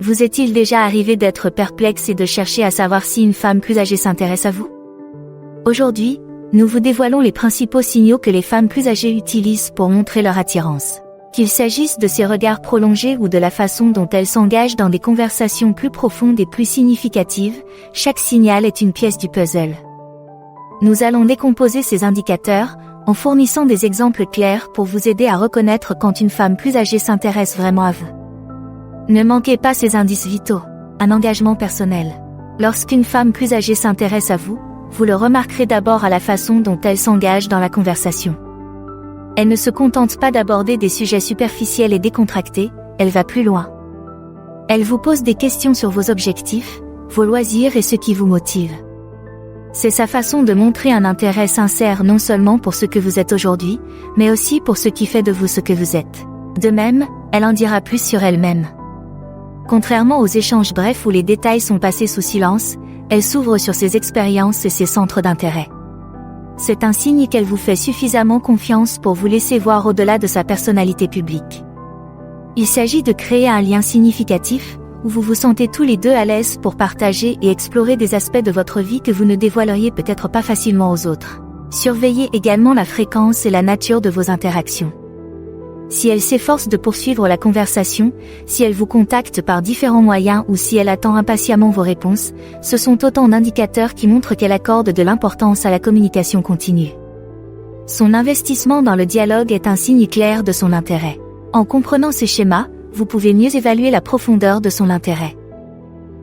Vous est-il déjà arrivé d'être perplexe et de chercher à savoir si une femme plus âgée s'intéresse à vous? Aujourd'hui, nous vous dévoilons les principaux signaux que les femmes plus âgées utilisent pour montrer leur attirance. Qu'il s'agisse de ses regards prolongés ou de la façon dont elles s'engagent dans des conversations plus profondes et plus significatives, chaque signal est une pièce du puzzle. Nous allons décomposer ces indicateurs, en fournissant des exemples clairs pour vous aider à reconnaître quand une femme plus âgée s'intéresse vraiment à vous. Ne manquez pas ces indices vitaux. Un engagement personnel. Lorsqu'une femme plus âgée s'intéresse à vous, vous le remarquerez d'abord à la façon dont elle s'engage dans la conversation. Elle ne se contente pas d'aborder des sujets superficiels et décontractés, elle va plus loin. Elle vous pose des questions sur vos objectifs, vos loisirs et ce qui vous motive. C'est sa façon de montrer un intérêt sincère non seulement pour ce que vous êtes aujourd'hui, mais aussi pour ce qui fait de vous ce que vous êtes. De même, elle en dira plus sur elle-même. Contrairement aux échanges brefs où les détails sont passés sous silence, elle s'ouvre sur ses expériences et ses centres d'intérêt. C'est un signe qu'elle vous fait suffisamment confiance pour vous laisser voir au-delà de sa personnalité publique. Il s'agit de créer un lien significatif, où vous vous sentez tous les deux à l'aise pour partager et explorer des aspects de votre vie que vous ne dévoileriez peut-être pas facilement aux autres. Surveillez également la fréquence et la nature de vos interactions. Si elle s'efforce de poursuivre la conversation, si elle vous contacte par différents moyens ou si elle attend impatiemment vos réponses, ce sont autant d'indicateurs qui montrent qu'elle accorde de l'importance à la communication continue. Son investissement dans le dialogue est un signe clair de son intérêt. En comprenant ces schémas, vous pouvez mieux évaluer la profondeur de son intérêt.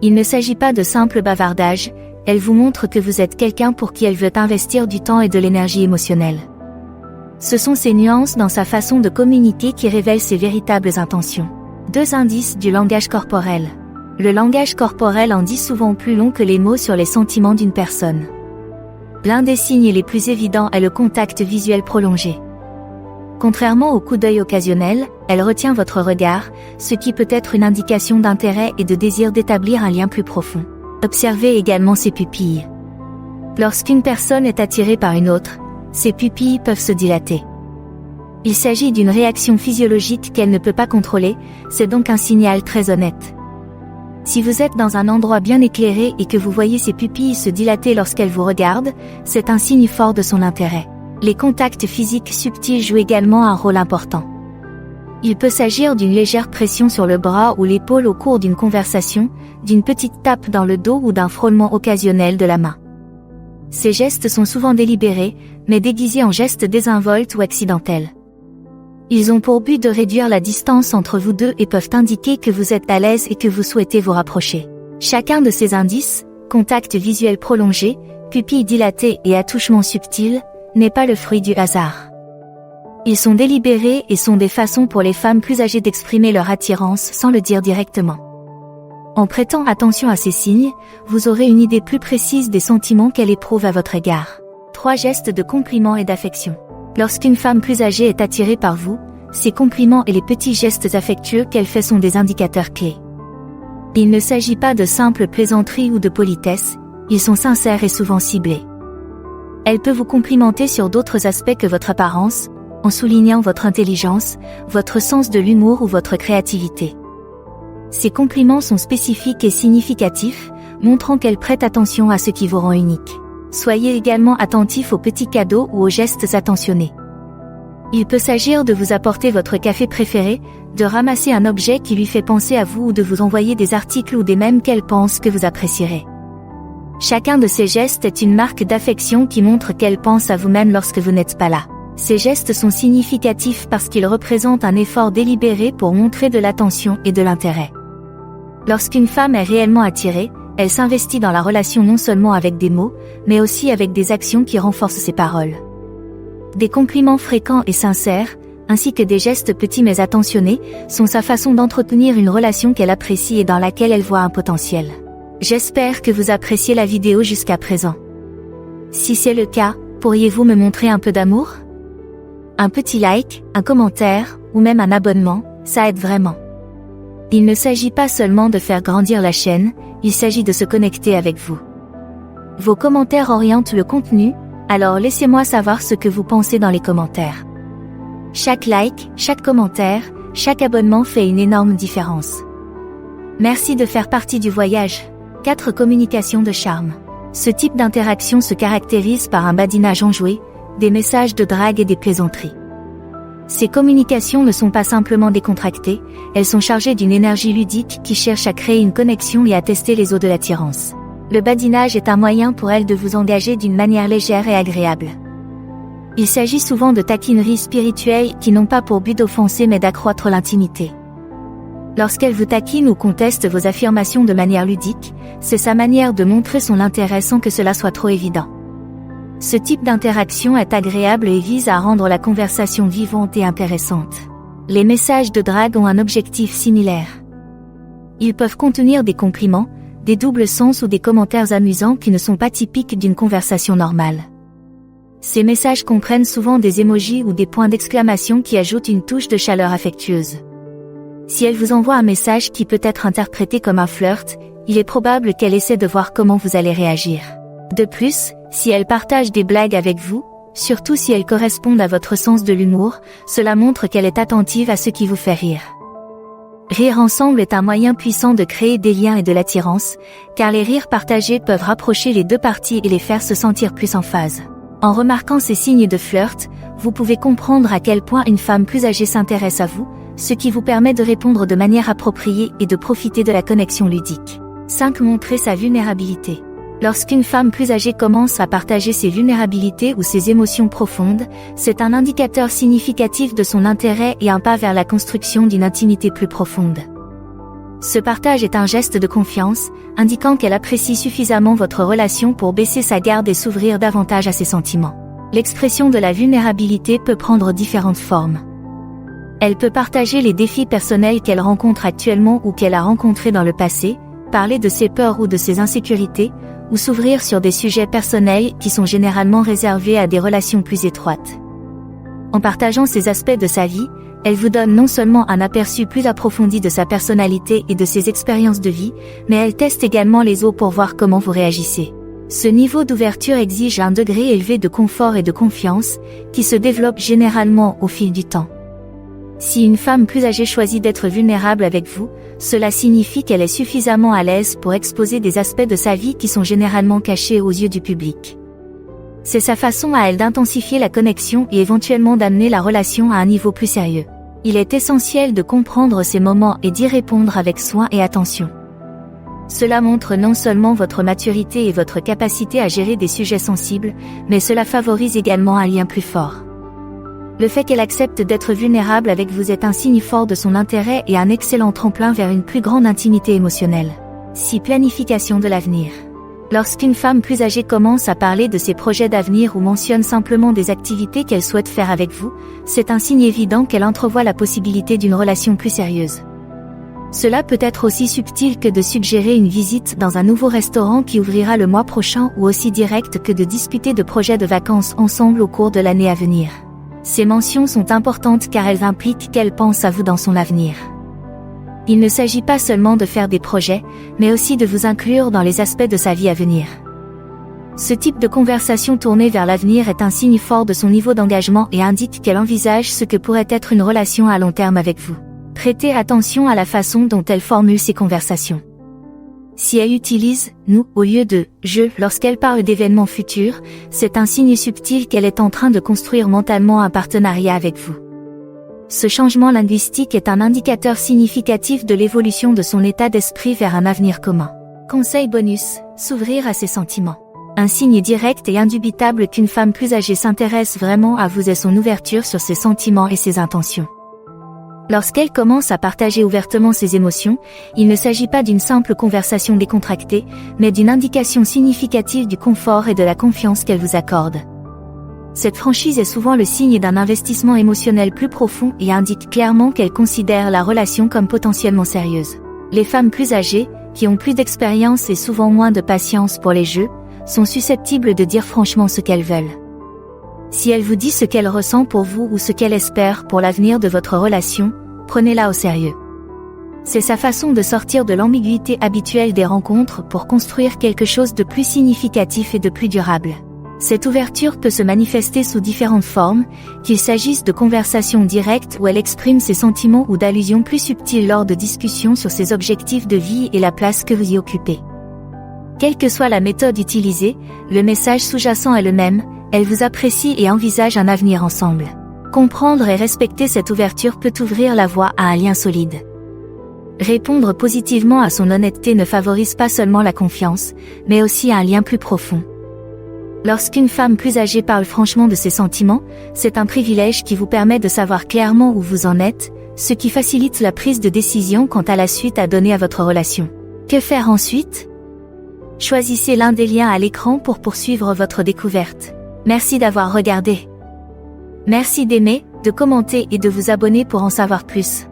Il ne s'agit pas de simple bavardage, elle vous montre que vous êtes quelqu'un pour qui elle veut investir du temps et de l'énergie émotionnelle. Ce sont ces nuances dans sa façon de communiquer qui révèlent ses véritables intentions. 2 indices du langage corporel. Le langage corporel en dit souvent plus long que les mots sur les sentiments d'une personne. L'un des signes les plus évidents est le contact visuel prolongé. Contrairement au coup d'œil occasionnel, elle retient votre regard, ce qui peut être une indication d'intérêt et de désir d'établir un lien plus profond. Observez également ses pupilles. Lorsqu'une personne est attirée par une autre, ses pupilles peuvent se dilater. Il s'agit d'une réaction physiologique qu'elle ne peut pas contrôler, c'est donc un signal très honnête. Si vous êtes dans un endroit bien éclairé et que vous voyez ses pupilles se dilater lorsqu'elle vous regarde, c'est un signe fort de son intérêt. Les contacts physiques subtils jouent également un rôle important. Il peut s'agir d'une légère pression sur le bras ou l'épaule au cours d'une conversation, d'une petite tape dans le dos ou d'un frôlement occasionnel de la main. Ces gestes sont souvent délibérés, mais déguisés en gestes désinvoltes ou accidentels. Ils ont pour but de réduire la distance entre vous deux et peuvent indiquer que vous êtes à l'aise et que vous souhaitez vous rapprocher. Chacun de ces indices, contact visuel prolongé, pupilles dilatées et attouchement subtil, n'est pas le fruit du hasard. Ils sont délibérés et sont des façons pour les femmes plus âgées d'exprimer leur attirance sans le dire directement. En prêtant attention à ces signes, vous aurez une idée plus précise des sentiments qu'elle éprouve à votre égard. 3 gestes de compliment et d'affection. Lorsqu'une femme plus âgée est attirée par vous, ses compliments et les petits gestes affectueux qu'elle fait sont des indicateurs clés. Il ne s'agit pas de simples plaisanteries ou de politesse, ils sont sincères et souvent ciblés. Elle peut vous complimenter sur d'autres aspects que votre apparence, en soulignant votre intelligence, votre sens de l'humour ou votre créativité. Ces compliments sont spécifiques et significatifs, montrant qu'elle prête attention à ce qui vous rend unique. Soyez également attentif aux petits cadeaux ou aux gestes attentionnés. Il peut s'agir de vous apporter votre café préféré, de ramasser un objet qui lui fait penser à vous ou de vous envoyer des articles ou des mèmes qu'elle pense que vous apprécierez. Chacun de ces gestes est une marque d'affection qui montre qu'elle pense à vous même lorsque vous n'êtes pas là. Ces gestes sont significatifs parce qu'ils représentent un effort délibéré pour montrer de l'attention et de l'intérêt. Lorsqu'une femme est réellement attirée, elle s'investit dans la relation non seulement avec des mots, mais aussi avec des actions qui renforcent ses paroles. Des compliments fréquents et sincères, ainsi que des gestes petits mais attentionnés, sont sa façon d'entretenir une relation qu'elle apprécie et dans laquelle elle voit un potentiel. J'espère que vous appréciez la vidéo jusqu'à présent. Si c'est le cas, pourriez-vous me montrer un peu d'amour? Un petit like, un commentaire, ou même un abonnement, ça aide vraiment. Il ne s'agit pas seulement de faire grandir la chaîne, il s'agit de se connecter avec vous. Vos commentaires orientent le contenu, alors laissez-moi savoir ce que vous pensez dans les commentaires. Chaque like, chaque commentaire, chaque abonnement fait une énorme différence. Merci de faire partie du voyage. 4 communications de charme. Ce type d'interaction se caractérise par un badinage enjoué, des messages de drague et des plaisanteries. Ces communications ne sont pas simplement décontractées, elles sont chargées d'une énergie ludique qui cherche à créer une connexion et à tester les eaux de l'attirance. Le badinage est un moyen pour elles de vous engager d'une manière légère et agréable. Il s'agit souvent de taquineries spirituelles qui n'ont pas pour but d'offenser mais d'accroître l'intimité. Lorsqu'elle vous taquine ou conteste vos affirmations de manière ludique, c'est sa manière de montrer son intérêt sans que cela soit trop évident. Ce type d'interaction est agréable et vise à rendre la conversation vivante et intéressante. Les messages de drague ont un objectif similaire. Ils peuvent contenir des compliments, des doubles sens ou des commentaires amusants qui ne sont pas typiques d'une conversation normale. Ces messages comprennent souvent des émojis ou des points d'exclamation qui ajoutent une touche de chaleur affectueuse. Si elle vous envoie un message qui peut être interprété comme un flirt, il est probable qu'elle essaie de voir comment vous allez réagir. De plus, si elle partage des blagues avec vous, surtout si elles correspondent à votre sens de l'humour, cela montre qu'elle est attentive à ce qui vous fait rire. Rire ensemble est un moyen puissant de créer des liens et de l'attirance, car les rires partagés peuvent rapprocher les deux parties et les faire se sentir plus en phase. En remarquant ces signes de flirt, vous pouvez comprendre à quel point une femme plus âgée s'intéresse à vous, ce qui vous permet de répondre de manière appropriée et de profiter de la connexion ludique. 5. Montrer sa vulnérabilité. Lorsqu'une femme plus âgée commence à partager ses vulnérabilités ou ses émotions profondes, c'est un indicateur significatif de son intérêt et un pas vers la construction d'une intimité plus profonde. Ce partage est un geste de confiance, indiquant qu'elle apprécie suffisamment votre relation pour baisser sa garde et s'ouvrir davantage à ses sentiments. L'expression de la vulnérabilité peut prendre différentes formes. Elle peut partager les défis personnels qu'elle rencontre actuellement ou qu'elle a rencontrés dans le passé, parler de ses peurs ou de ses insécurités, ou s'ouvrir sur des sujets personnels qui sont généralement réservés à des relations plus étroites. En partageant ces aspects de sa vie, elle vous donne non seulement un aperçu plus approfondi de sa personnalité et de ses expériences de vie, mais elle teste également les eaux pour voir comment vous réagissez. Ce niveau d'ouverture exige un degré élevé de confort et de confiance, qui se développe généralement au fil du temps. Si une femme plus âgée choisit d'être vulnérable avec vous, cela signifie qu'elle est suffisamment à l'aise pour exposer des aspects de sa vie qui sont généralement cachés aux yeux du public. C'est sa façon à elle d'intensifier la connexion et éventuellement d'amener la relation à un niveau plus sérieux. Il est essentiel de comprendre ces moments et d'y répondre avec soin et attention. Cela montre non seulement votre maturité et votre capacité à gérer des sujets sensibles, mais cela favorise également un lien plus fort. Le fait qu'elle accepte d'être vulnérable avec vous est un signe fort de son intérêt et un excellent tremplin vers une plus grande intimité émotionnelle. 6. Planification de l'avenir. Lorsqu'une femme plus âgée commence à parler de ses projets d'avenir ou mentionne simplement des activités qu'elle souhaite faire avec vous, c'est un signe évident qu'elle entrevoit la possibilité d'une relation plus sérieuse. Cela peut être aussi subtil que de suggérer une visite dans un nouveau restaurant qui ouvrira le mois prochain ou aussi direct que de discuter de projets de vacances ensemble au cours de l'année à venir. Ces mentions sont importantes car elles impliquent qu'elle pense à vous dans son avenir. Il ne s'agit pas seulement de faire des projets, mais aussi de vous inclure dans les aspects de sa vie à venir. Ce type de conversation tournée vers l'avenir est un signe fort de son niveau d'engagement et indique qu'elle envisage ce que pourrait être une relation à long terme avec vous. Prêtez attention à la façon dont elle formule ses conversations. Si elle utilise « nous » au lieu de « je » lorsqu'elle parle d'événements futurs, c'est un signe subtil qu'elle est en train de construire mentalement un partenariat avec vous. Ce changement linguistique est un indicateur significatif de l'évolution de son état d'esprit vers un avenir commun. Conseil bonus, s'ouvrir à ses sentiments. Un signe direct et indubitable qu'une femme plus âgée s'intéresse vraiment à vous est son ouverture sur ses sentiments et ses intentions. Lorsqu'elle commence à partager ouvertement ses émotions, il ne s'agit pas d'une simple conversation décontractée, mais d'une indication significative du confort et de la confiance qu'elle vous accorde. Cette franchise est souvent le signe d'un investissement émotionnel plus profond et indique clairement qu'elle considère la relation comme potentiellement sérieuse. Les femmes plus âgées, qui ont plus d'expérience et souvent moins de patience pour les jeux, sont susceptibles de dire franchement ce qu'elles veulent. Si elle vous dit ce qu'elle ressent pour vous ou ce qu'elle espère pour l'avenir de votre relation, prenez-la au sérieux. C'est sa façon de sortir de l'ambiguïté habituelle des rencontres pour construire quelque chose de plus significatif et de plus durable. Cette ouverture peut se manifester sous différentes formes, qu'il s'agisse de conversations directes où elle exprime ses sentiments ou d'allusions plus subtiles lors de discussions sur ses objectifs de vie et la place que vous y occupez. Quelle que soit la méthode utilisée, le message sous-jacent est le même, elle vous apprécie et envisage un avenir ensemble. Comprendre et respecter cette ouverture peut ouvrir la voie à un lien solide. Répondre positivement à son honnêteté ne favorise pas seulement la confiance, mais aussi un lien plus profond. Lorsqu'une femme plus âgée parle franchement de ses sentiments, c'est un privilège qui vous permet de savoir clairement où vous en êtes, ce qui facilite la prise de décision quant à la suite à donner à votre relation. Que faire ensuite ? Choisissez l'un des liens à l'écran pour poursuivre votre découverte. Merci d'avoir regardé. Merci d'aimer, de commenter et de vous abonner pour en savoir plus.